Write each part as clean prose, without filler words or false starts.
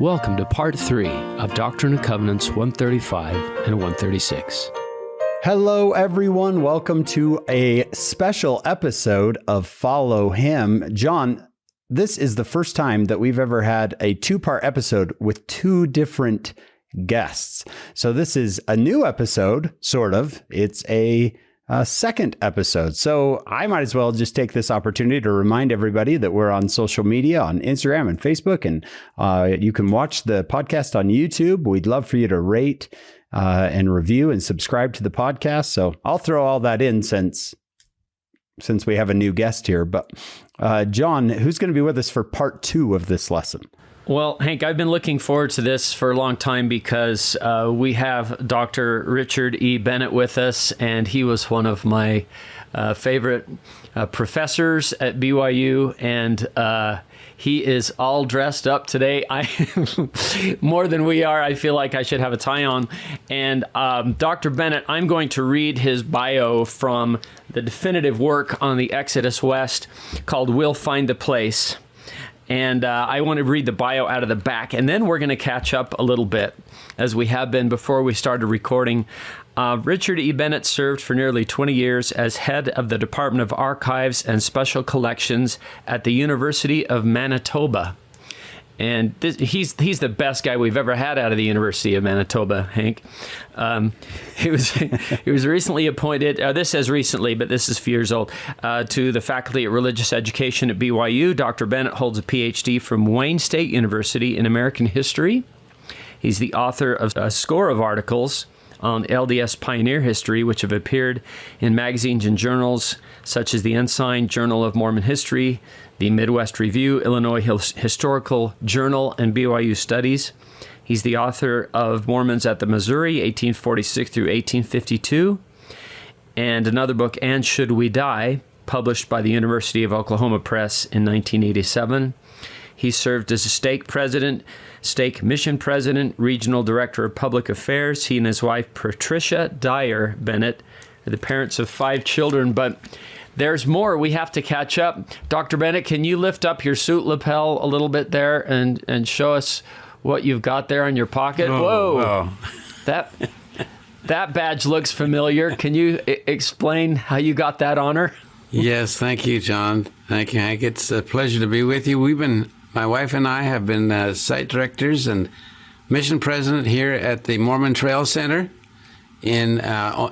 Welcome to Part 3 of Doctrine and Covenants 135 and 136. Hello, everyone. Welcome to a special episode of followHIM. John, this is the first time that we've ever had a two-part episode with two different guests. So this is a new episode, sort of. It's a second episode. So I might as well just take this opportunity to remind everybody that we're on social media, on Instagram and Facebook, and you can watch the podcast on YouTube. We'd love for you to rate and review and subscribe to the podcast. So I'll throw all that in since we have a new guest here. But John, who's going to be with us for part 2 of this lesson? Well, Hank, I've been looking forward to this for a long time because we have Dr. Richard E. Bennett with us, and he was one of my favorite professors at BYU, and he is all dressed up today. More than we are. I feel like I should have a tie on. And Dr. Bennett, I'm going to read his bio from the definitive work on the Exodus West called We'll Find the Place. And I want to read the bio out of the back, and then we're going to catch up a little bit, as we have been before we started recording. Richard E. Bennett served for nearly 20 years as head of the Department of Archives and Special Collections at the University of Manitoba. And he's the best guy we've ever had out of the University of Manitoba, Hank. He was recently appointed, this says recently, but this is a few years old, to the Faculty of Religious Education at BYU. Dr. Bennett holds a PhD from Wayne State University in American history. He's the author of a score of articles on LDS pioneer history, which have appeared in magazines and journals such as the Ensign, Journal of Mormon History, the Midwest Review, Illinois Historical Journal, and BYU Studies. He's the author of Mormons at the Missouri, 1846 through 1852, and another book, And Should We Die?, published by the University of Oklahoma Press in 1987. He served as a stake mission president, regional director of public affairs. He and his wife, Patricia Dyer Bennett, are the parents of 5 children, but there's more. We have to catch up. Dr. Bennett, can you lift up your suit lapel a little bit there and show us what you've got there in your pocket? Whoa. That badge looks familiar. Can you explain how you got that honor? Yes, thank you, John. Thank you, Hank. It's a pleasure to be with you. My wife and I have been site directors and mission president here at the Mormon Trail Center in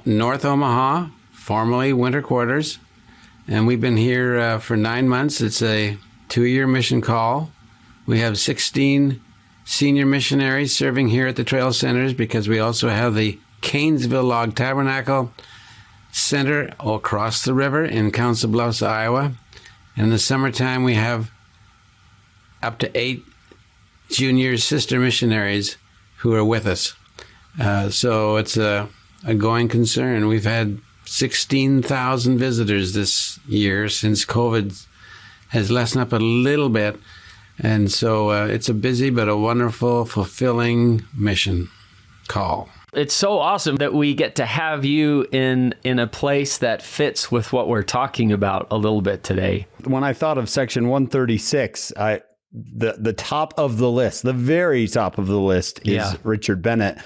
North Omaha, formerly Winter Quarters. And we've been here for 9 months. It's a 2-year mission call. We have 16 senior missionaries serving here at the Trail Centers because we also have the Canesville Log Tabernacle Center across the river in Council Bluffs, Iowa. And in the summertime, we have up to 8 junior sister missionaries who are with us. So it's a going concern. We've had 16,000 visitors this year since COVID has lessened up a little bit. And so it's a busy but a wonderful, fulfilling mission call. It's so awesome that we get to have you in a place that fits with what we're talking about a little bit today. When I thought of section 136, the top of the list, the very top of the list is Richard Bennett.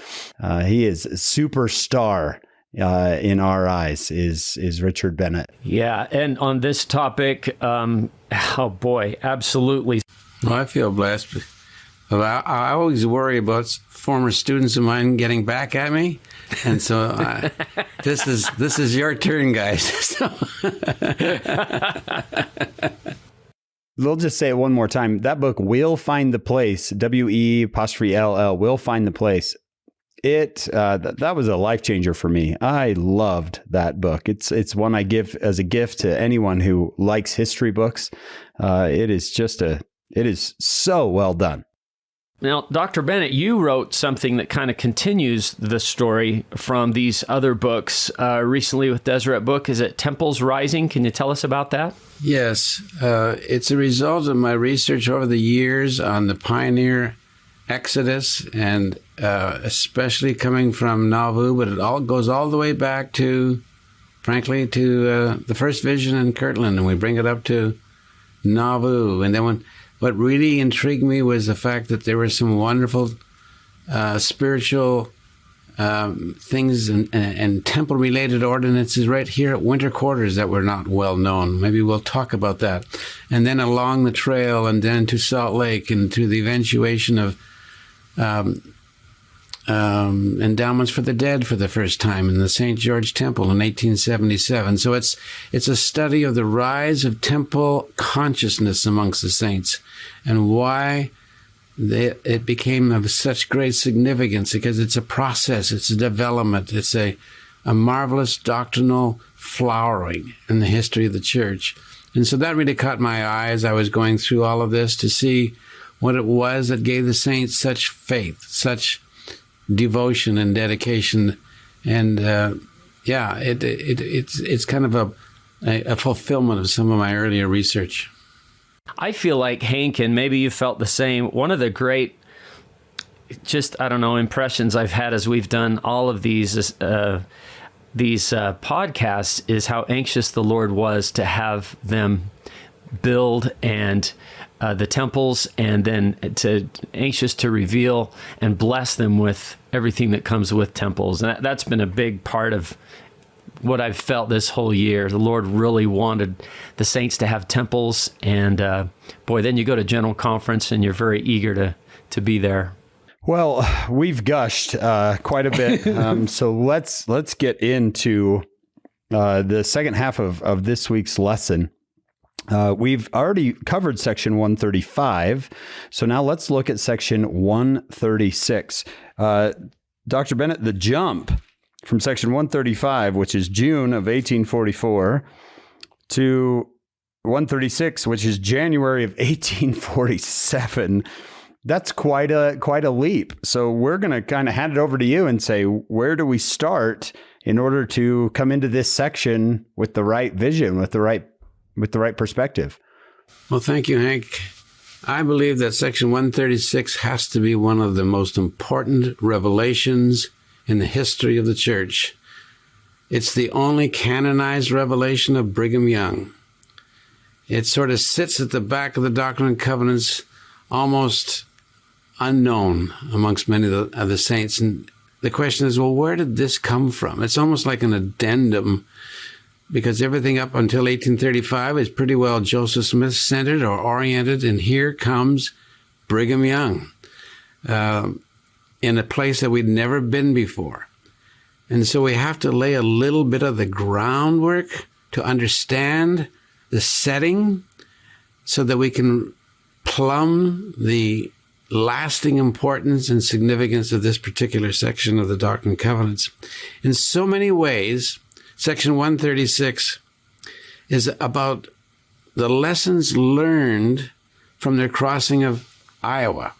He is a superstar in our eyes, is Richard Bennett. Yeah, and on this topic, oh boy, absolutely. Well, I feel blessed. I always worry about former students of mine getting back at me, and so this is your turn, guys. We'll just say it one more time. That book, We'll Find the Place, WE''LL, We'll Find the Place. That was a life changer for me. I loved that book. It's one I give as a gift to anyone who likes history books. It is so well done. Now, Dr. Bennett, you wrote something that kind of continues the story from these other books recently with Deseret Book. Is it Temples Rising? Can you tell us about that? Yes. It's a result of my research over the years on the pioneer Exodus, and especially coming from Nauvoo, but it all goes all the way back to, frankly, to the first vision in Kirtland, and we bring it up to Nauvoo. And then what really intrigued me was the fact that there were some wonderful spiritual things and temple-related ordinances right here at winter quarters that were not well known. Maybe we'll talk about that. And then along the trail and then to Salt Lake and to the eventuation of endowments for the dead for the first time in the St. George Temple in 1877. So it's a study of the rise of temple consciousness amongst the saints and why it became of such great significance, because it's a process, it's a development, it's a marvelous doctrinal flowering in the history of the church. And so that really caught my eye as I was going through all of this to see what it was that gave the saints such faith, such devotion and dedication. And it's kind of a fulfillment of some of my earlier research. I feel like, Hank, and maybe you felt the same, one of the great, impressions I've had as we've done all of these podcasts is how anxious the Lord was to have them build and the temples, and then anxious to reveal and bless them with everything that comes with temples. And that's been a big part of what I've felt this whole year. The Lord really wanted the saints to have temples, and then you go to General Conference and you're very eager to be there. Well, we've gushed quite a bit, so let's get into the second half of this week's lesson. We've already covered section 135, so now let's look at section 136. Dr. Bennett, the jump from section 135, which is June of 1844, to 136, which is January of 1847, that's quite a leap. So we're going to kind of hand it over to you and say, where do we start in order to come into this section with the right vision, with the right perspective? Well, thank you, Hank. I believe that section 136 has to be one of the most important revelations in the history of the church. It's the only canonized revelation of Brigham Young. It sort of sits at the back of the Doctrine and Covenants, almost unknown amongst many of the saints. And the question is, well, where did this come from? It's almost like an addendum, because everything up until 1835 is pretty well Joseph Smith-centered or oriented, and here comes Brigham Young in a place that we'd never been before. And so we have to lay a little bit of the groundwork to understand the setting so that we can plumb the lasting importance and significance of this particular section of the Doctrine and Covenants. In so many ways, section 136 is about the lessons learned from their crossing of Iowa.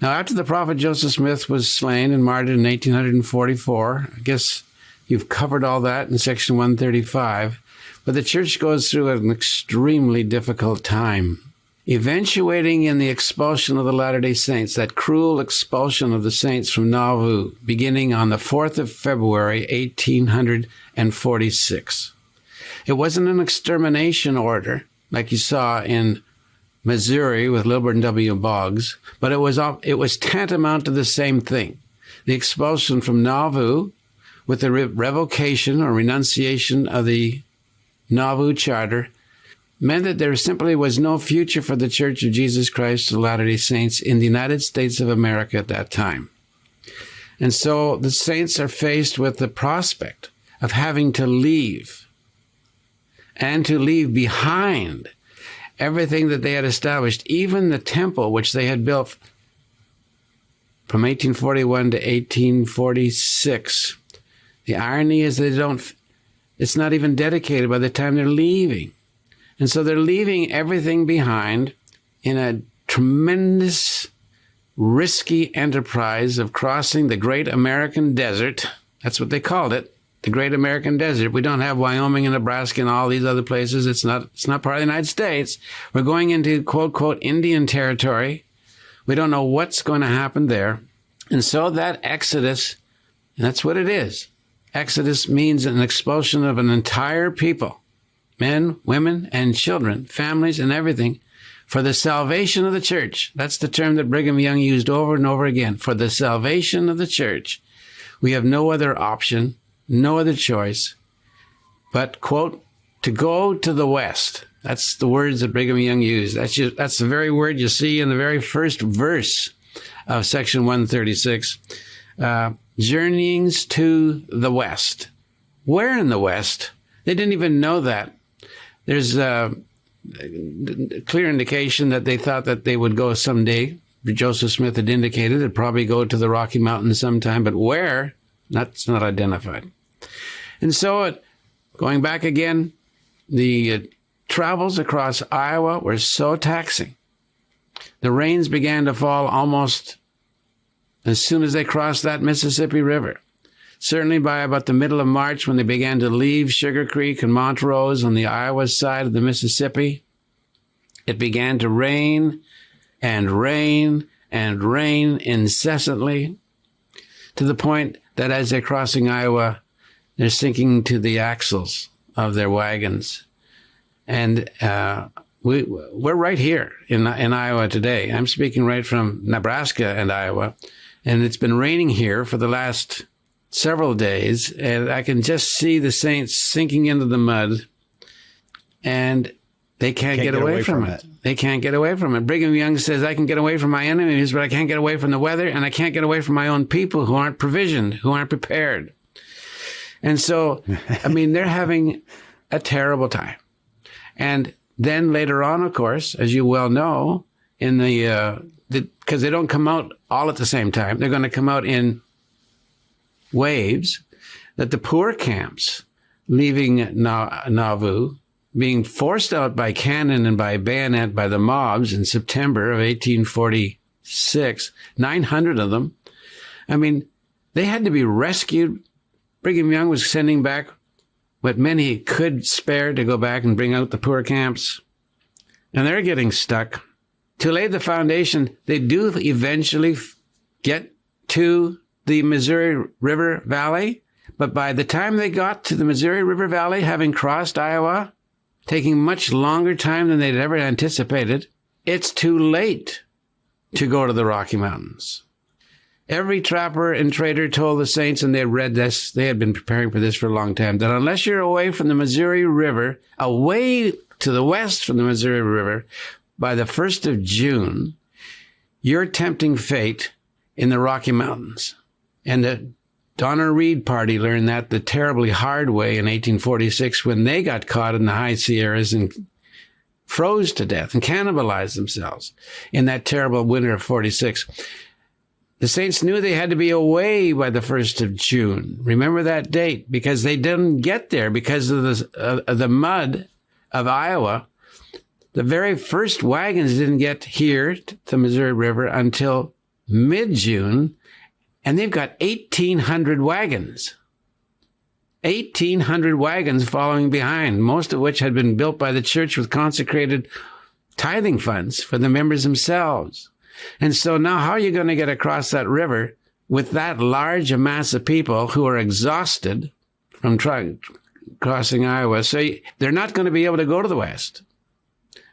Now, after the prophet Joseph Smith was slain and martyred in 1844, I guess you've covered all that in section 135, but the church goes through an extremely difficult time, eventuating in the expulsion of the Latter-day Saints, that cruel expulsion of the saints from Nauvoo, beginning on the 4th of February, 1846. It wasn't an extermination order like you saw in Missouri with Lilburn W. Boggs, but it was tantamount to the same thing. The expulsion from Nauvoo with the revocation or renunciation of the Nauvoo Charter meant that there simply was no future for the Church of Jesus Christ of Latter-day Saints in the United States of America at that time. And so the saints are faced with the prospect of having to leave, and to leave behind everything that they had established, even the temple which they had built from 1841 to 1846. The irony is it's not even dedicated by the time they're leaving. And so they're leaving everything behind in a tremendous, risky enterprise of crossing the Great American Desert. That's what they called it, the Great American Desert. We don't have Wyoming and Nebraska and all these other places. It's not part of the United States. We're going into, quote, quote, Indian territory. We don't know what's going to happen there. And so that exodus, and that's what it is. Exodus means an expulsion of an entire people, men, women, and children, families, and everything, for the salvation of the church. That's the term that Brigham Young used over and over again. For the salvation of the church. We have no other option, no other choice, but, quote, to go to the west. That's the words that Brigham Young used. That's the very word you see in the very first verse of section 136. Journeyings to the west. Where in the west? They didn't even know that. There's a clear indication that they thought that they would go someday. Joseph Smith had indicated it'd probably go to the Rocky Mountains sometime, but where? That's not identified. And so, going back again, the travels across Iowa were so taxing. The rains began to fall almost as soon as they crossed that Mississippi River. Certainly by about the middle of March, when they began to leave Sugar Creek and Montrose on the Iowa side of the Mississippi, it began to rain and rain and rain incessantly, to the point that as they're crossing Iowa, they're sinking to the axles of their wagons. And we're right here in Iowa today. I'm speaking right from Nebraska and Iowa, and it's been raining here for the last several days, and I can just see the saints sinking into the mud, and they can't get away from it. They can't get away from it. Brigham Young says, I can get away from my enemies, but I can't get away from the weather, and I can't get away from my own people who aren't provisioned, who aren't prepared. And so, I mean, they're having a terrible time. And then later on, of course, as you well know, in because they don't come out all at the same time, they're going to come out in waves, that the poor camps leaving Nauvoo, being forced out by cannon and by bayonet by the mobs in September of 1846, 900 of them. I mean, they had to be rescued. Brigham Young was sending back what men he could spare to go back and bring out the poor camps. And they're getting stuck. To lay the foundation, they do eventually get to the Missouri River Valley. But by the time they got to the Missouri River Valley, having crossed Iowa, taking much longer time than they'd ever anticipated, it's too late to go to the Rocky Mountains. Every trapper and trader told the saints, and they read this, they had been preparing for this for a long time, that unless you're away from the Missouri River, away to the west from the Missouri River, by the 1st of June, you're tempting fate in the Rocky Mountains. And the Donner Reed party learned that the terribly hard way in 1846 when they got caught in the high Sierras and froze to death and cannibalized themselves in that terrible winter of 46. The saints knew they had to be away by the 1st of June. Remember that date, because they didn't get there because of the mud of Iowa. The very first wagons didn't get here to the Missouri River until mid-June, and they've got 1,800 wagons. 1,800 wagons following behind, most of which had been built by the church with consecrated tithing funds for the members themselves. And so now how are you going to get across that river with that large a mass of people who are exhausted from crossing Iowa? So they're not going to be able to go to the west.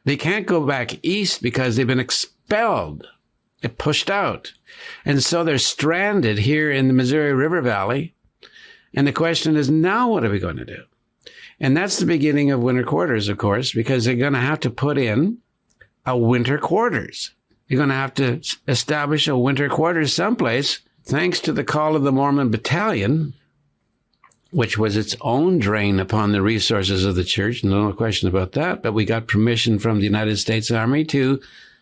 They can't go back east because they've been expelled, pushed out. And so they're stranded here in the Missouri River Valley. And the question is, now what are we going to do? And that's the beginning of winter quarters, of course, because they're going to have to put in a winter quarters. You're going to have to establish a winter quarters someplace, thanks to the call of the Mormon Battalion, which was its own drain upon the resources of the church. No question about that. But we got permission from the United States Army to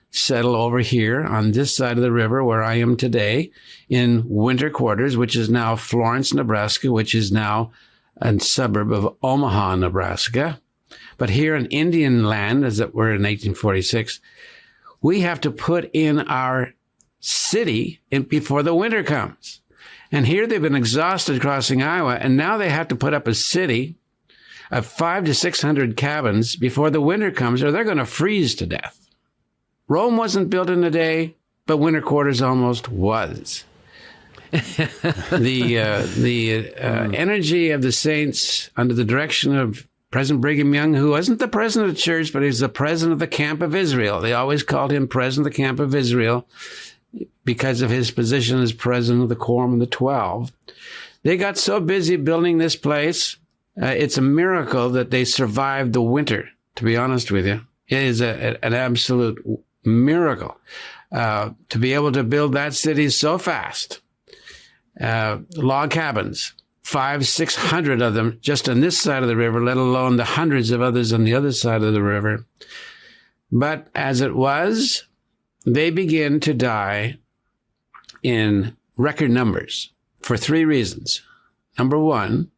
settle over here on this side of the river where I am today in winter quarters, which is now Florence, Nebraska, which is now a suburb of Omaha, Nebraska. But here in Indian land, as it were in 1846, we have to put in our city before the winter comes. And here they've been exhausted crossing Iowa, and now they have to put up a city of 500 to 600 cabins before the winter comes, or they're going to freeze to death. Rome wasn't built in a day, but winter quarters almost was. The energy of the saints under the direction of President Brigham Young, who wasn't the president of the church, but he was the president of the Camp of Israel. They always called him president of the Camp of Israel because of his position as president of the Quorum of the 12. They got so busy building this place, it's a miracle that they survived the winter, to be honest with you. It is an absolute miracle to be able to build that city so fast. Log cabins, 500-600 of them just on this side of the river, let alone the hundreds of others on the other side of the river. But as it was, they begin to die in record numbers for 3 reasons. Number one,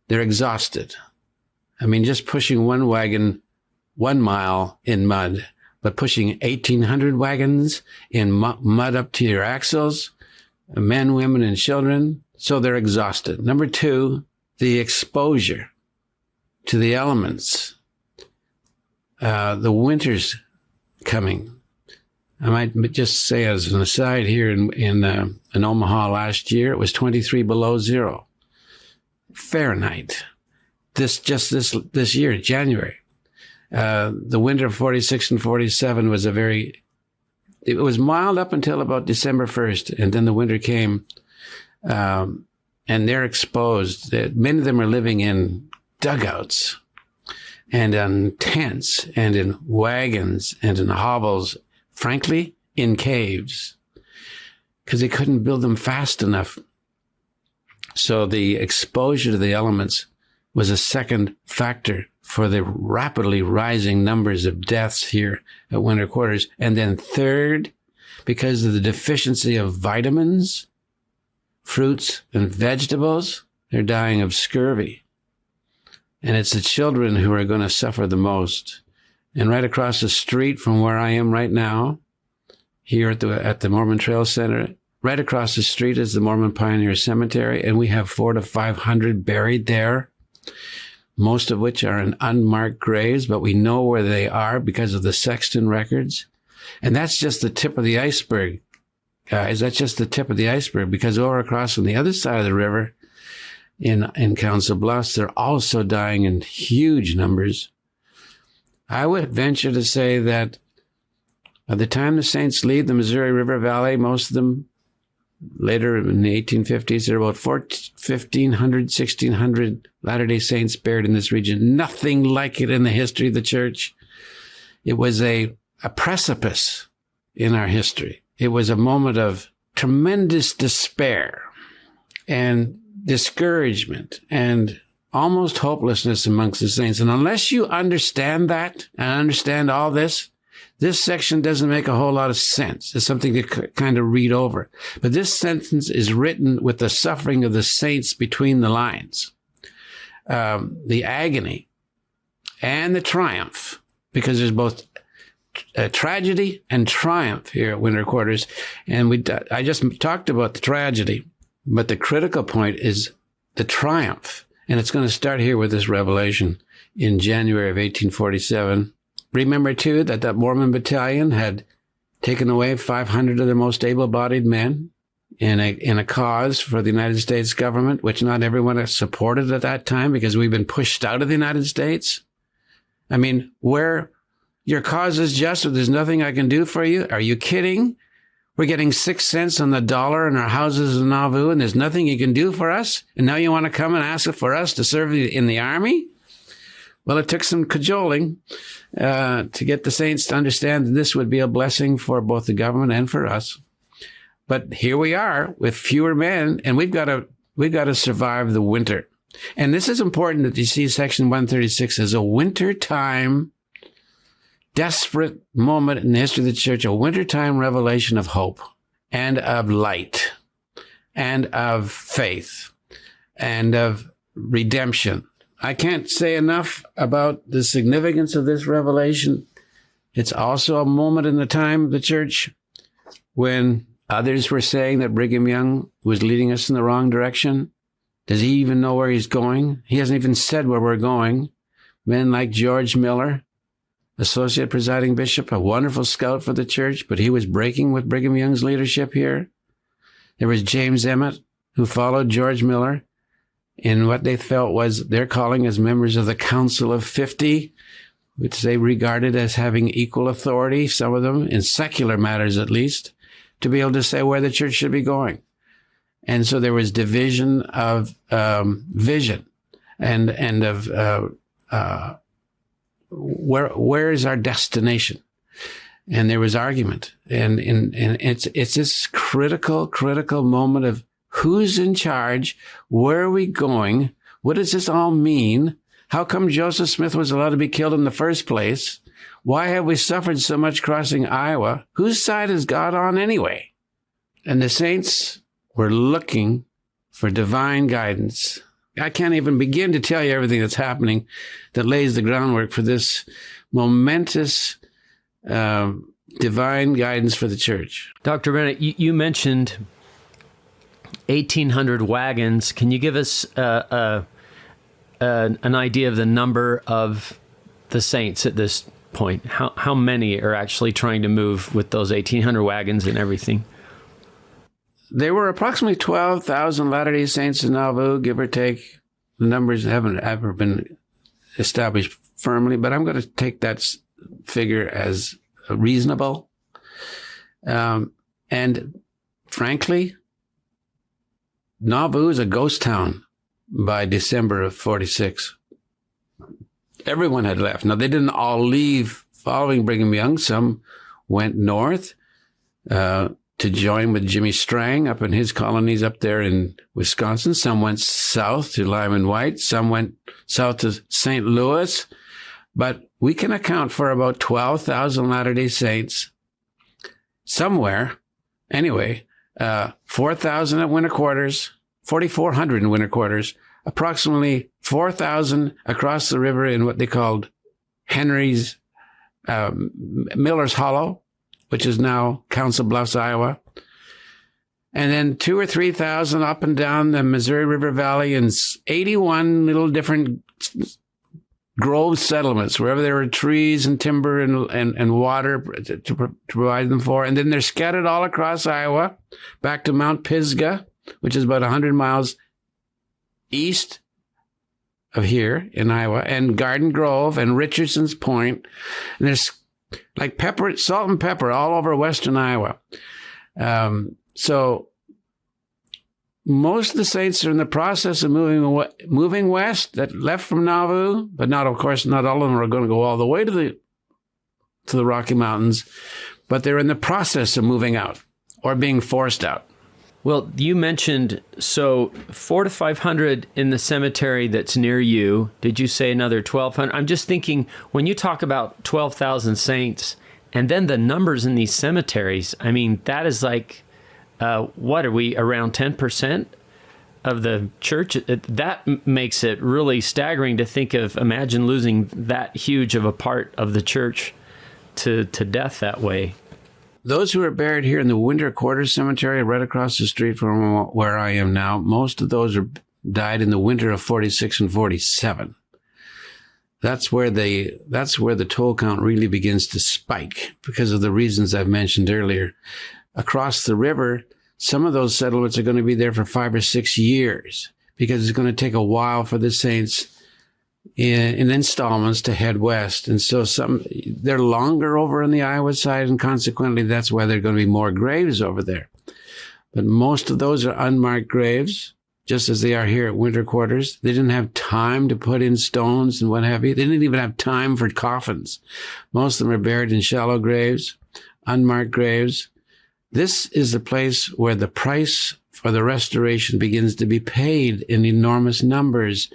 they're exhausted. I mean, just pushing one wagon 1 mile in mud, but pushing 1,800 wagons in mud up to your axles, men, women, and children, so they're exhausted. Number two, the exposure to the elements. The winter's coming. I might just say as an aside here in Omaha last year, it was 23 below zero Fahrenheit. This year, January. The winter of 46 and 47 was it was mild up until about December 1st, and then the winter came, and they're exposed. Many of them are living in dugouts and in tents and in wagons and in hovels, frankly, in caves, because they couldn't build them fast enough. So the exposure to the elements was a second factor for the rapidly rising numbers of deaths here at winter quarters. And then third, because of the deficiency of vitamins, fruits, and vegetables, they're dying of scurvy. And it's the children who are going to suffer the most. And right across the street from where I am right now, here at the Mormon Trail Center, right across the street is the Mormon Pioneer Cemetery, and we have 400 to 500 buried there, most of which are in unmarked graves, but we know where they are because of the sexton records. And that's just the tip of the iceberg, guys. That's just the tip of the iceberg, because over across on the other side of the river in Council Bluffs, they're also dying in huge numbers. I would venture to say that by the time the Saints leave the Missouri River Valley, most of them later in the 1850s, there are about 1,500, 1,600 Latter-day Saints buried in this region. Nothing like it in the history of the church. It was a precipice in our history. It was a moment of tremendous despair and discouragement and almost hopelessness amongst the saints. And unless you understand that and understand all this section doesn't make a whole lot of sense. It's something to kind of read over. But this sentence is written with the suffering of the saints between the lines. The agony and the triumph, because there's both tragedy and triumph here at winter quarters. And I just talked about the tragedy, but the critical point is the triumph. And it's going to start here with this revelation in January of 1847. Remember, too, that Mormon battalion had taken away 500 of their most able-bodied men in a cause for the United States government, which not everyone has supported at that time because we've been pushed out of the United States. I mean, where your cause is just, or there's nothing I can do for you? Are you kidding? We're getting 6 cents on the dollar in our houses in Nauvoo, and there's nothing you can do for us? And now you want to come and ask for us to serve in the army? Well, it took some cajoling to get the saints to understand that this would be a blessing for both the government and for us. But here we are with fewer men, and we've got to survive the winter. And this is important that you see Section 136 as a wintertime, desperate moment in the history of the church, a wintertime revelation of hope and of light and of faith and of redemption. I can't say enough about the significance of this revelation. It's also a moment in the time of the church when others were saying that Brigham Young was leading us in the wrong direction. Does he even know where he's going? He hasn't even said where we're going. Men like George Miller, Associate Presiding Bishop, a wonderful scout for the church, but he was breaking with Brigham Young's leadership here. There was James Emmett, who followed George Miller in what they felt was their calling as members of the Council of 50, which they regarded as having equal authority, some of them, in secular matters at least, to be able to say where the church should be going. And so there was division of vision and of where is our destination. And there was argument. And it's this critical moment of who's in charge, where are we going, what does this all mean? How come Joseph Smith was allowed to be killed in the first place? Why have we suffered so much crossing Iowa? Whose side is God on anyway? And the saints were looking for divine guidance. I can't even begin to tell you everything that's happening that lays the groundwork for this momentous divine guidance for the church. Dr. Bennett, you mentioned 1,800 wagons. Can you give us an idea of the number of the saints at this point? How many are actually trying to move with those 1,800 wagons and everything? There were approximately 12,000 Latter-day Saints in Nauvoo, give or take. The numbers haven't ever been established firmly, but I'm going to take that figure as reasonable. And frankly, Nauvoo is a ghost town by December of 46. Everyone had left. Now, they didn't all leave following Brigham Young. Some went north to join with Jimmy Strang up in his colonies up there in Wisconsin. Some went south to Lyman White. Some went south to St. Louis. But we can account for about 12,000 Latter-day Saints somewhere. Anyway, 4,000 at winter quarters, 4,400 in winter quarters, approximately 4,000 across the river in what they called Henry's Miller's Hollow, which is now Council Bluffs, Iowa. And then 2,000 or 3,000 up and down the Missouri River Valley in 81 little different grove settlements, wherever there were trees and timber and water to provide them for. And then they're scattered all across Iowa, back to Mount Pisgah, which is about 100 miles east of here in Iowa, and Garden Grove and Richardson's Point. And there's like pepper, salt and pepper all over western Iowa. So most of the saints are in the process of moving west, that left from Nauvoo, but not, of course, not all of them are going to go all the way to the Rocky Mountains, but they're in the process of moving out or being forced out. Well, you mentioned, so 400 to 500 in the cemetery that's near you. Did you say another 1,200? I'm just thinking, when you talk about 12,000 saints, and then the numbers in these cemeteries, I mean, that is like, what are we, around 10% of the church? That makes it really staggering to think of. Imagine losing that huge of a part of the church to death that way. Those who are buried here in the Winter Quarters Cemetery, right across the street from where I am now, most of those died in the winter of 46 and 47. That's where the toll count really begins to spike because of the reasons I've mentioned earlier. Across the river, some of those settlements are going to be there for 5 or 6 years because it's going to take a while for the saints in installments to head west. And so they're longer over on the Iowa side, and consequently, that's why there are going to be more graves over there. But most of those are unmarked graves, just as they are here at Winter Quarters. They didn't have time to put in stones and what have you. They didn't even have time for coffins. Most of them are buried in shallow graves, unmarked graves. This is the place where the price for the restoration begins to be paid in enormous numbers.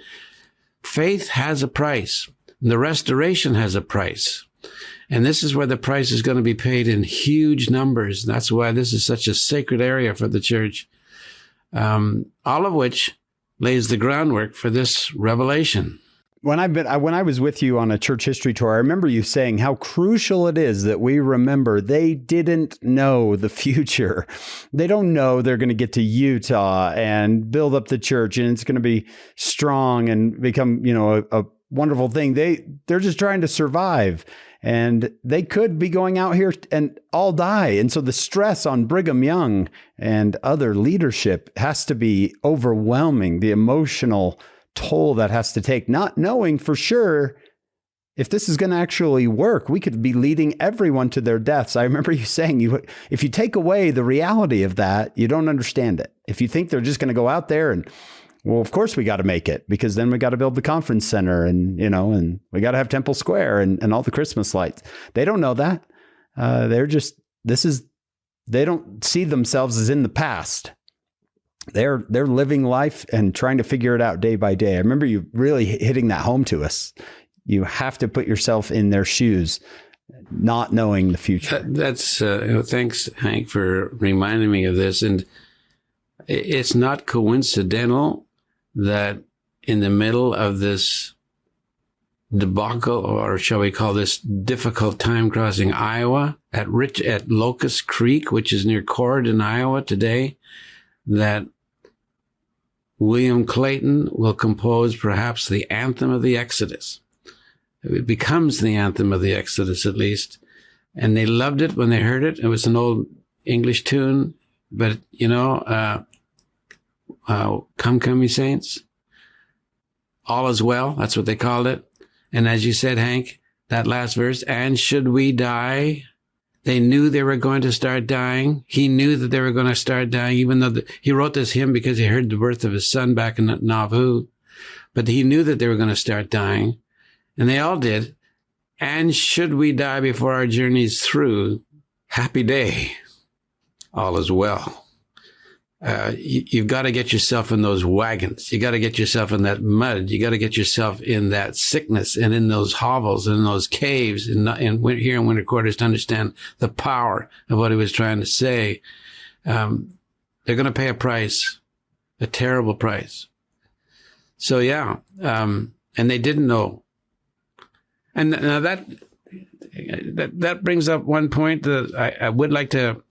Faith has a price. The restoration has a price. And this is where the price is going to be paid in huge numbers. That's why this is such a sacred area for the church. All of which lays the groundwork for this revelation. When I was with you on a church history tour, I remember you saying how crucial it is that we remember they didn't know the future. They don't know they're going to get to Utah and build up the church and it's going to be strong and become, a wonderful thing. They're just trying to survive. and they could be going out here and all die. And so the stress on Brigham Young and other leadership has to be overwhelming, the emotional toll that has to take, not knowing for sure if this is going to actually work. We could be leading everyone to their deaths. I remember you saying, if you take away the reality of that, you don't understand it. If you think they're just going to go out there and, well, of course we got to make it, because then we got to build the conference center and, and we got to have Temple Square and all the Christmas lights. They don't know that. They don't see themselves as in the past. They're living life and trying to figure it out day by day. I remember you really hitting that home to us. You have to put yourself in their shoes, not knowing the future. That's thanks, Hank, for reminding me of this. And it's not coincidental that in the middle of this debacle, or shall we call this difficult time crossing Iowa at Locust Creek, which is near Corydon, Iowa today, that William Clayton will compose perhaps the anthem of the Exodus. It becomes the anthem of the Exodus, at least. And they loved it when they heard it. It was an old English tune, but come, ye saints, all is well. That's what they called it. And as you said, Hank, that last verse, and should we die? They knew they were going to start dying. He knew that they were going to start dying, even though he wrote this hymn because he heard the birth of his son back in Nauvoo. But he knew that they were going to start dying. And they all did. And should we die before our journey's through, happy day, all is well. You've got to get yourself in those wagons. You got to get yourself in that mud. You got to get yourself in that sickness and in those hovels and in those caves here in winter quarters to understand the power of what he was trying to say. They're going to pay a price, a terrible price. So yeah, and they didn't know. And now that brings up one point that I would like to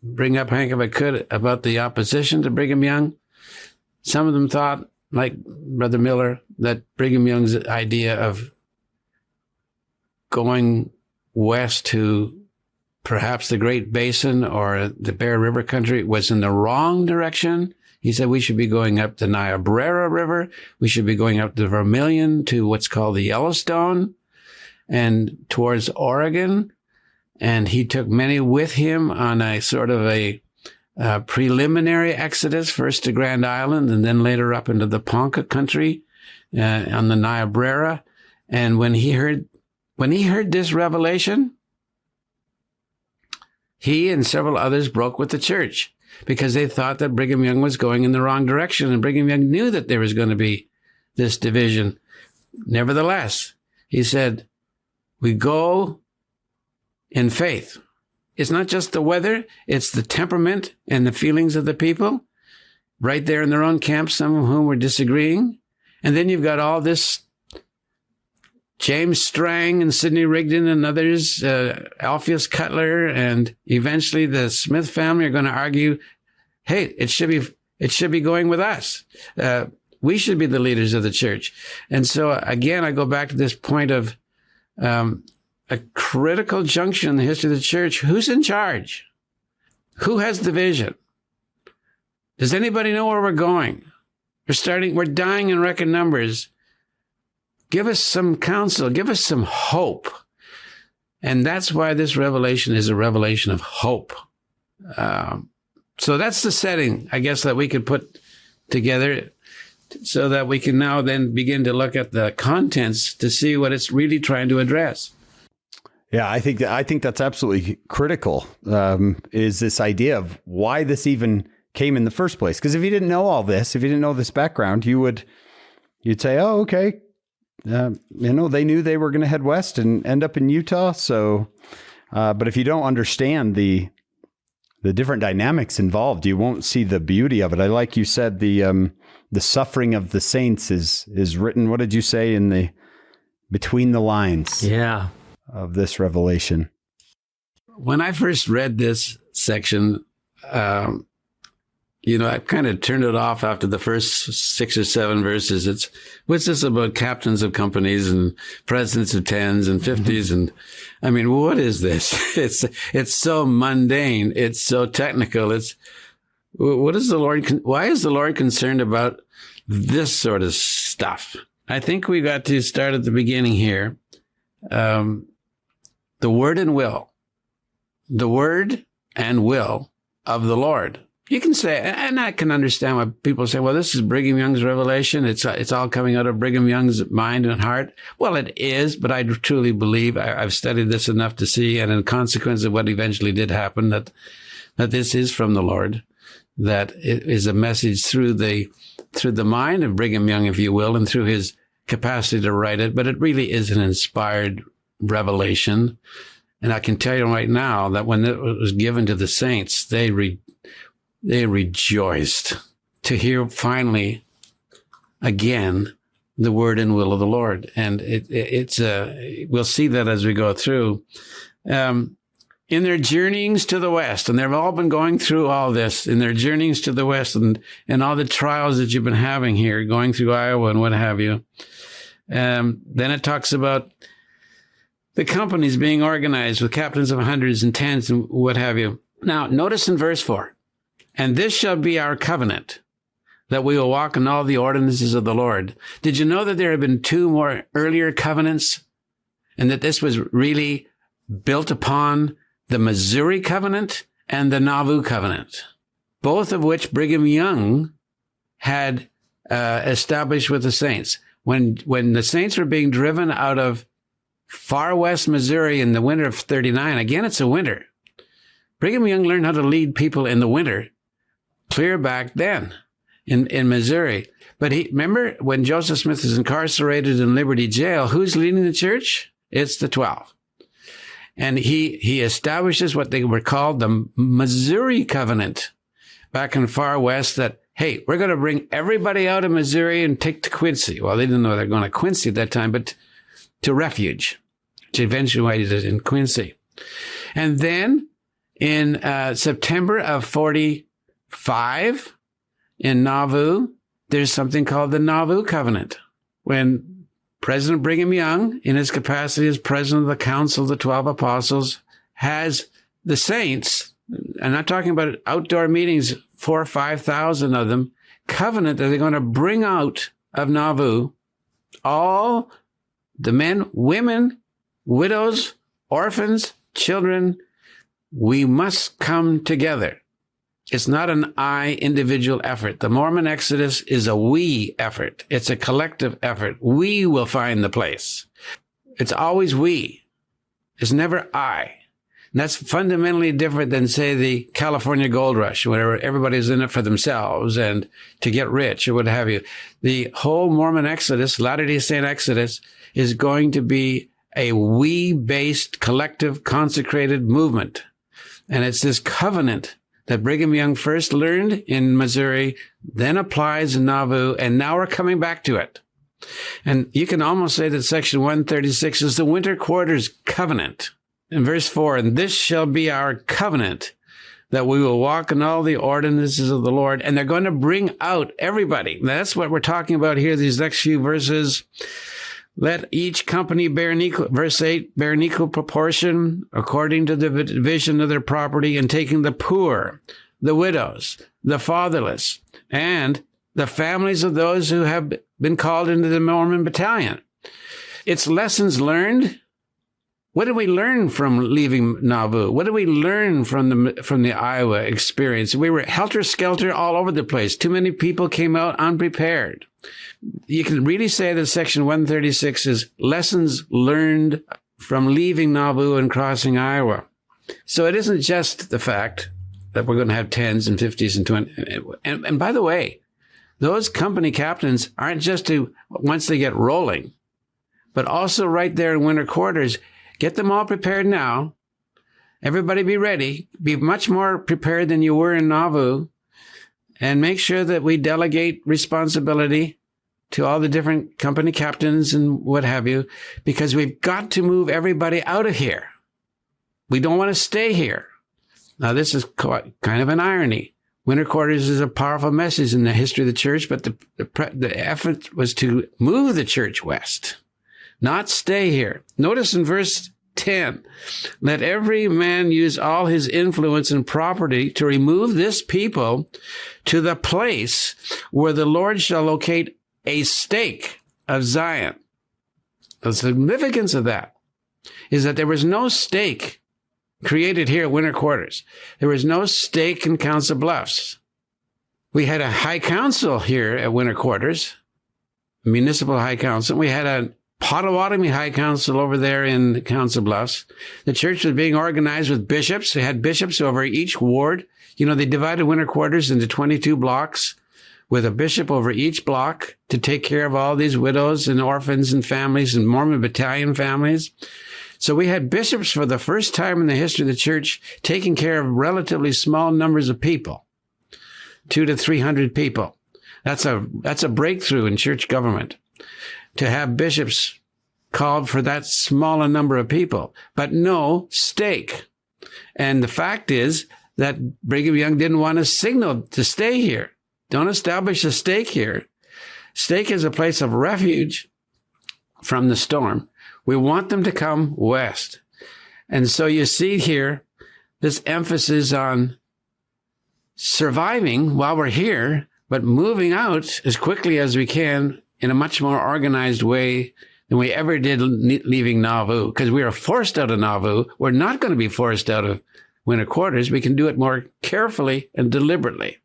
bring up, Hank, if I could, about the opposition to Brigham Young. Some of them thought, like Brother Miller, that Brigham Young's idea of going west to perhaps the Great Basin or the Bear River country was in the wrong direction. He said we should be going up the Niobrara River. We should be going up the Vermilion to what's called the Yellowstone and towards Oregon. And he took many with him on a sort of a preliminary exodus, first to Grand Island and then later up into the Ponca country on the Niobrara. And when he heard this revelation, he and several others broke with the church because they thought that Brigham Young was going in the wrong direction. And Brigham Young knew that there was going to be this division. Nevertheless, he said, we go in faith. It's not just the weather, it's the temperament and the feelings of the people right there in their own camps, some of whom were disagreeing. And then you've got all this James Strang and Sidney Rigdon and others, Alpheus Cutler, and eventually the Smith family are going to argue, hey, it should be going with us. We should be the leaders of the church. And so again, I go back to this point of a critical junction in the history of the church. Who's in charge? Who has the vision? Does anybody know where we're going? We're dying in record numbers. Give us some counsel. Give us some hope. And that's why this revelation is a revelation of hope. So that's the setting, I guess, that we could put together so that we can now then begin to look at the contents to see what it's really trying to address. Yeah, I think that's absolutely critical, is this idea of why this even came in the first place. Because if you didn't know all this, if you didn't know this background, you'd say, oh, okay, they knew they were going to head west and end up in Utah. So, but if you don't understand the different dynamics involved, you won't see the beauty of it. I like you said, the suffering of the saints is written. What did you say in the between the lines? Yeah. Of this revelation. When I first read this section, I've kind of turned it off after the first 6 or 7 verses. What's this about captains of companies and presidents of 10s and 50s? And I mean, what is this? It's so mundane. It's so technical. Why is the Lord concerned about this sort of stuff? I think we got to start at the beginning here. The word and will. The word and will of the Lord. You can say, and I can understand why people say, well, this is Brigham Young's revelation. It's all coming out of Brigham Young's mind and heart. Well, it is, but I truly believe, I've studied this enough to see, and in consequence of what eventually did happen, that this is from the Lord, that it is a message through the mind of Brigham Young, if you will, and through his capacity to write it. But it really is an inspired revelation. And I can tell you right now that when it was given to the saints, they rejoiced to hear finally again the word and will of the Lord. And we'll see that as we go through. In their journeyings to the west, and they've all been going through all this in their journeyings to the west, and all the trials that you've been having here, going through Iowa and what have you. Then it talks about the companies being organized with captains of hundreds and tens and what have you. Now, notice in verse 4, and this shall be our covenant, that we will walk in all the ordinances of the Lord. Did you know that there have been 2 more earlier covenants, and that this was really built upon the Missouri covenant and the Nauvoo covenant, both of which Brigham Young had established with the saints. When the saints were being driven out of far west Missouri in the winter of 39, again, it's a winter. Brigham Young learned how to lead people in the winter clear back then in Missouri. But remember when Joseph Smith is incarcerated in Liberty Jail, who's leading the church? It's the 12. And he establishes what they were called the Missouri Covenant back in far west, that, hey, we're going to bring everybody out of Missouri and take to Quincy. Well, they didn't know they were going to Quincy at that time, but to refuge, which eventuated in Quincy. And then in September of 45 in Nauvoo, there's something called the Nauvoo Covenant, when President Brigham Young, in his capacity as president of the Council of the 12 Apostles, has the saints, I'm not talking about outdoor meetings, 4,000 or 5,000 of them, covenant that they're going to bring out of Nauvoo all the men, women, widows, orphans, children. We must come together. It's not an I individual effort. The Mormon Exodus is a we effort. It's a collective effort. We will find the place. It's always we. It's never I. And that's fundamentally different than, say, the California Gold Rush, where everybody's in it for themselves and to get rich or what have you. The whole Mormon Exodus, Latter-day Saint Exodus, is going to be a we-based, collective, consecrated movement. And it's this covenant that Brigham Young first learned in Missouri, then applies in Nauvoo, and now we're coming back to it. And you can almost say that section 136 is the winter quarters covenant. In verse 4, and this shall be our covenant, that we will walk in all the ordinances of the Lord. And they're going to bring out everybody. That's what we're talking about here, these next few verses. Let each company bear an equal, verse 8, bear an equal proportion according to the division of their property, and taking the poor, the widows, the fatherless, and the families of those who have been called into the Mormon battalion. It's lessons learned. What did we learn from leaving Nauvoo? What did we learn from the Iowa experience? We were helter-skelter all over the place. Too many people came out unprepared. You can really say that section 136 is lessons learned from leaving Nauvoo and crossing Iowa. So it isn't just the fact that we're going to have 10s and 50s and 20s. And by the way, those company captains aren't just to, once they get rolling, but also right there in winter quarters. Get them all prepared now. Everybody be ready. Be much more prepared than you were in Nauvoo. And make sure that we delegate responsibility to all the different company captains and what have you, because we've got to move everybody out of here. We don't want to stay here. Now, this is kind of an irony. Winter quarters is a powerful message in the history of the church, but the effort was to move the church west, not stay here. Notice in verse 10, let every man use all his influence and property to remove this people to the place where the Lord shall locate a stake of Zion. The significance of that is that there was no stake created here at Winter Quarters. There was no stake in Council Bluffs. We had a high council here at Winter Quarters, municipal high council. We had a Potawatomi High Council over there in Council Bluffs. The church was being organized with bishops. They had bishops over each ward. You know, they divided Winter Quarters into 22 blocks with a bishop over each block to take care of all these widows and orphans and families and Mormon battalion families. So we had bishops for the first time in the history of the church taking care of relatively small numbers of people, 200 to 300 people. That's a breakthrough in church government, to have bishops called for that small a number of people, but no stake. And the fact is that Brigham Young didn't want a signal to stay here. Don't establish a stake here. Stake is a place of refuge from the storm. We want them to come west. And so you see here this emphasis on surviving while we're here, but moving out as quickly as we can in a much more organized way than we ever did leaving Nauvoo, because we are forced out of Nauvoo. We're not going to be forced out of Winter Quarters. We can do it more carefully and deliberately.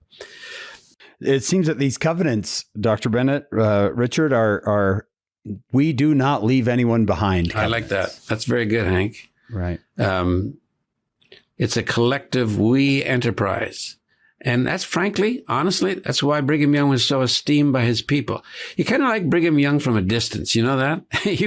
It seems that these covenants, Dr. Bennett, Richard, are we do not leave anyone behind. I like that. That's very good, Hank. Right. It's a collective we enterprise. And that's frankly, honestly, that's why Brigham Young was so esteemed by his people. You kind of like Brigham Young from a distance, you know that? He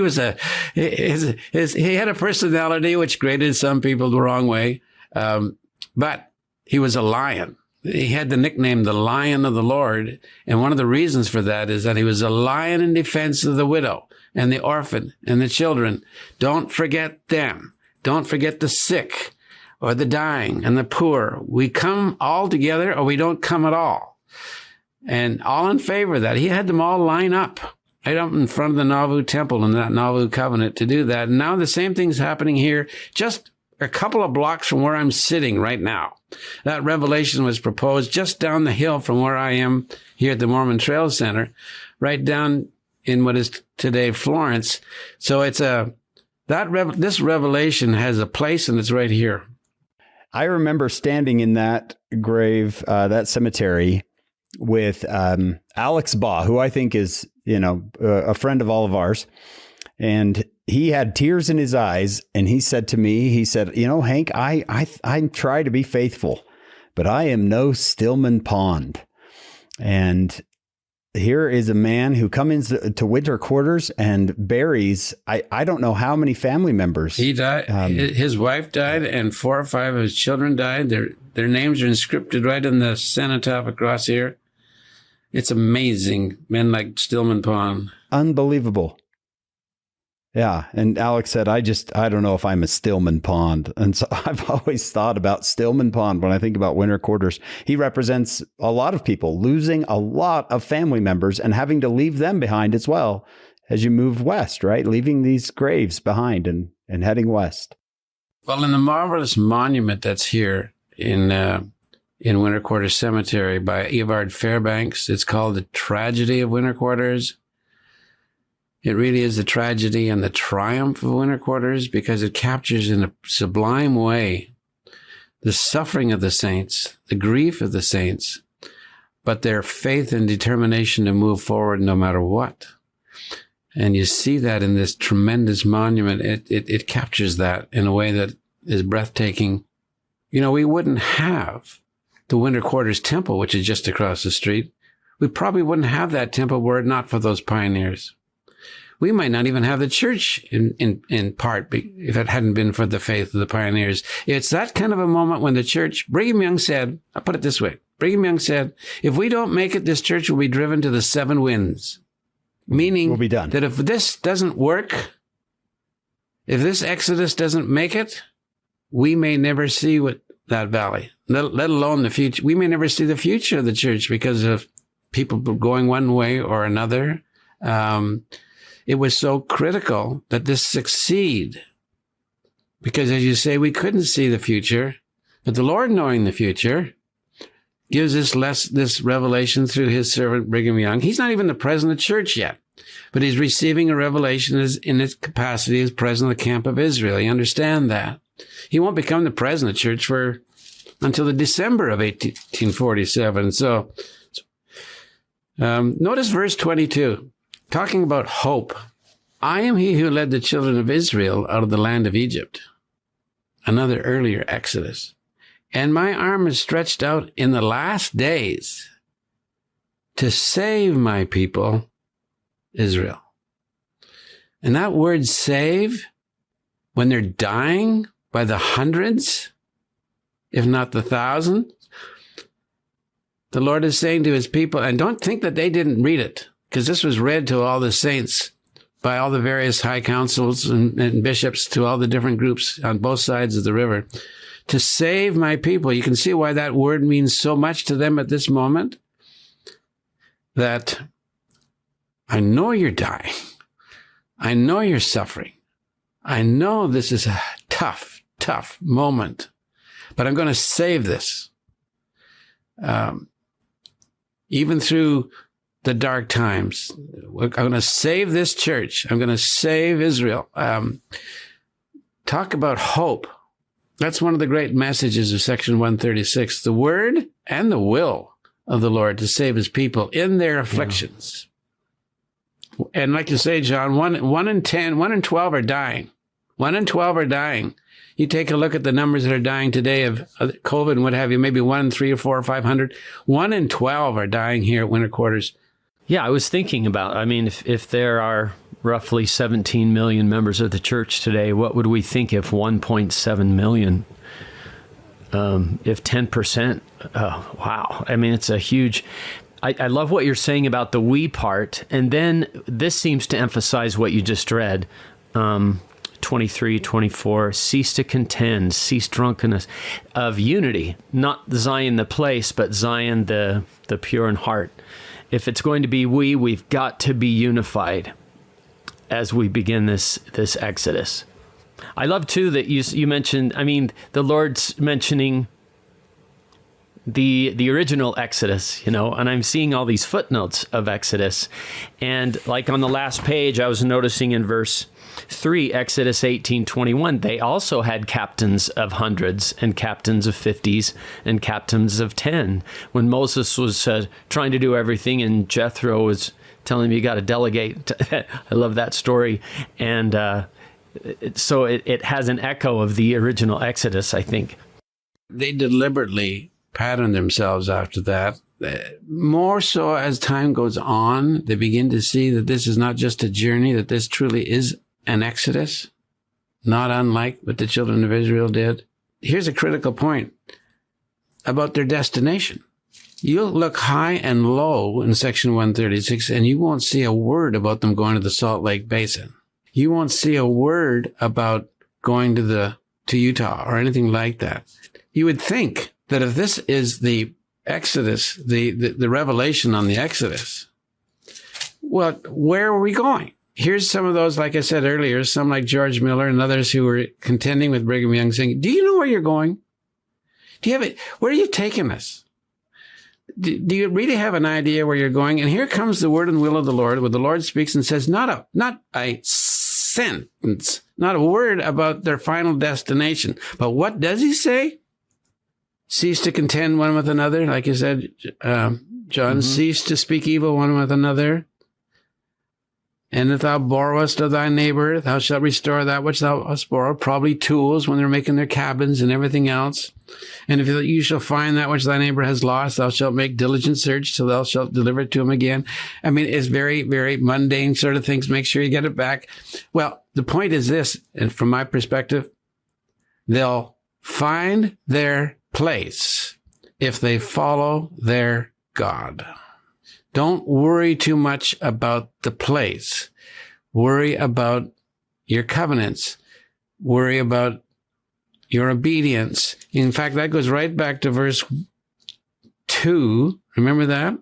had a personality which grated some people the wrong way. But he was a lion. He had the nickname, the Lion of the Lord. And one of the reasons for that is that he was a lion in defense of the widow and the orphan and the children. Don't forget them. Don't forget the sick or the dying and the poor. We come all together or we don't come at all. And all in favor of that. He had them all line up right up in front of the Nauvoo temple and that Nauvoo covenant to do that. And now the same thing's happening here, just a couple of blocks from where I'm sitting right now. That revelation was proposed just down the hill from where I am here at the Mormon Trail Center, right down in what is today Florence. So it's this revelation has a place, and it's right here. I remember standing in that grave, that cemetery, with Alex Baugh, who I think is, a friend of all of ours, and he had tears in his eyes, and he said to me, Hank, I try to be faithful, but I am no Stillman Pond. And here is a man who comes to Winter Quarters and buries, I don't know how many family members. He died. His wife died, and 4 or 5 of his children died. Their names are inscripted right in the cenotaph across here. It's amazing. Men like Stillman Pond. Unbelievable. Yeah. And Alex said, I don't know if I'm a Stillman Pond. And so I've always thought about Stillman Pond when I think about Winter Quarters. He represents a lot of people losing a lot of family members and having to leave them behind as well as you move west, right? Leaving these graves behind and heading west. Well, in the marvelous monument that's here in Winter Quarters Cemetery by Evard Fairbanks, it's called The Tragedy of Winter Quarters. It really is the tragedy and the triumph of Winter Quarters, because it captures in a sublime way the suffering of the saints, the grief of the saints, but their faith and determination to move forward no matter what. And you see that in this tremendous monument. It captures that in a way that is breathtaking. We wouldn't have the Winter Quarters Temple, which is just across the street. We probably wouldn't have that temple were it not for those pioneers. We might not even have the church in part if it hadn't been for the faith of the pioneers. It's that kind of a moment when the church, Brigham Young said, I'll put it this way. Brigham Young said, if we don't make it, this church will be driven to the 7 winds. Meaning we'll be done. That if this doesn't work, if this exodus doesn't make it, we may never see what that valley, let alone the future. We may never see the future of the church because of people going one way or another. It was so critical that this succeed. Because as you say, we couldn't see the future, but the Lord, knowing the future, gives us this revelation through his servant Brigham Young. He's not even the president of the church yet, but he's receiving a revelation in his capacity as president of the camp of Israel. You understand that? He won't become the president of the church until the December of 1847. So notice verse 22, talking about hope. I am he who led the children of Israel out of the land of Egypt. Another earlier Exodus. And my arm is stretched out in the last days to save my people, Israel. And that word save, when they're dying by the hundreds, if not the thousands, the Lord is saying to his people, and don't think that they didn't read it, because this was read to all the saints by all the various high councils and bishops, to all the different groups on both sides of the river, to save my people. You can see why that word means so much to them at this moment, that I know you're dying. I know you're suffering. I know this is a tough, tough moment, but I'm going to save this. Even through the dark times, I'm going to save this church. I'm going to save Israel. Talk about hope. That's one of the great messages of section 136, the word and the will of the Lord to save his people in their afflictions. Yeah. And like you say, John, 1 in 10, 1 in 12 are dying. 1 in 12 are dying. You take a look at the numbers that are dying today of COVID and what have you, maybe 1 in 3 or 4 or 500. 1 in 12 are dying here at winter quarters. Yeah, I was thinking about, if there are roughly 17 million members of the church today, what would we think if 1.7 million, if 10%? Oh, wow. It's a huge... I love what you're saying about the we part. And then this seems to emphasize what you just read. 23, 24, cease to contend, cease drunkenness, of unity, not Zion the place, but Zion the pure in heart. If it's going to be we've got to be unified as we begin this Exodus. I love too that you mentioned, the Lord's mentioning the original Exodus, and I'm seeing all these footnotes of Exodus. And like on the last page, I was noticing in verse 3, Exodus 18:21, they also had captains of hundreds and captains of 50s and captains of 10. When Moses was trying to do everything and Jethro was telling him, you got to delegate. I love that story. And so it has an echo of the original Exodus, I think. They deliberately patterned themselves after that. More so as time goes on, they begin to see that this is not just a journey, that this truly is an exodus, not unlike what the children of Israel did. Here's a critical point about their destination. You'll look high and low in section 136, and you won't see a word about them going to the Salt Lake Basin. You won't see a word about going to Utah or anything like that. You would think that if this is the Exodus, the revelation on the Exodus, well, where are we going? Here's some of those, like I said earlier, some like George Miller and others who were contending with Brigham Young saying, do you know where you're going? Do you have it? Where are you taking us? Do you really have an idea where you're going? And here comes the word and will of the Lord, where the Lord speaks and says, not a sentence, not a word about their final destination. But what does he say? Cease to contend one with another, like you said, John, cease to speak evil one with another. And if thou borrowest of thy neighbor, thou shalt restore that which thou hast borrowed, probably tools when they're making their cabins and everything else. And if you shall find that which thy neighbor has lost, thou shalt make diligent search till thou shalt deliver it to him again. It's very, very mundane sort of things. Make sure you get it back. Well, the point is this, and from my perspective, they'll find their place if they follow their God. Don't worry too much about the place. Worry about your covenants. Worry about your obedience. In fact, that goes right back to verse 2. Remember that?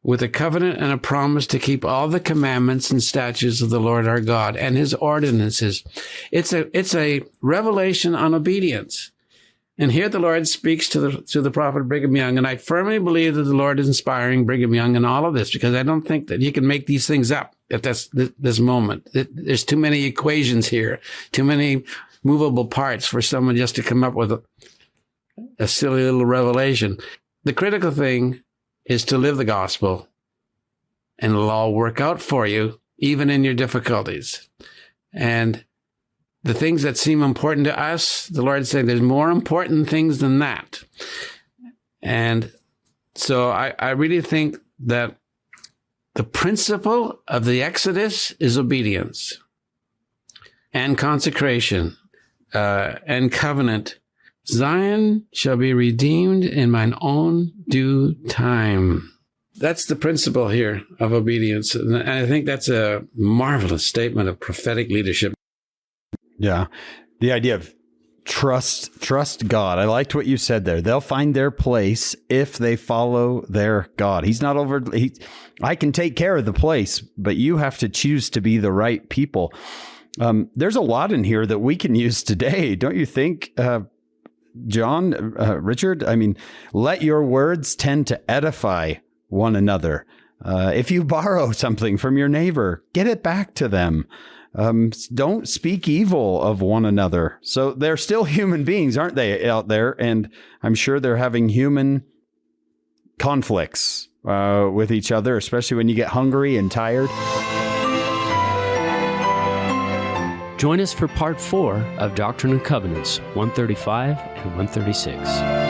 With a covenant and a promise to keep all the commandments and statutes of the Lord our God and his ordinances. It's a revelation on obedience. And here the Lord speaks to the prophet Brigham Young, and I firmly believe that the Lord is inspiring Brigham Young in all of this, because I don't think that he can make these things up at this moment. There's too many equations here, too many movable parts for someone just to come up with a silly little revelation. The critical thing is to live the gospel, and it'll all work out for you, even in your difficulties. And the things that seem important to us, the Lord said, there's more important things than that. And so I really think that the principle of the Exodus is obedience and consecration and covenant. Zion shall be redeemed in mine own due time. That's the principle here of obedience. And I think that's a marvelous statement of prophetic leadership. Yeah. The idea of trust God. I liked what you said there. They'll find their place if they follow their God. He's not I can take care of the place, but you have to choose to be the right people. There's a lot in here that we can use today. Don't you think, John, Richard? I mean, let your words tend to edify one another. If you borrow something from your neighbor, get it back to them. Don't speak evil of one another. So they're still human beings, aren't they, out there? And I'm sure they're having human conflicts with each other, especially when you get hungry and tired. Join us for part 4 of Doctrine and Covenants 135 and 136.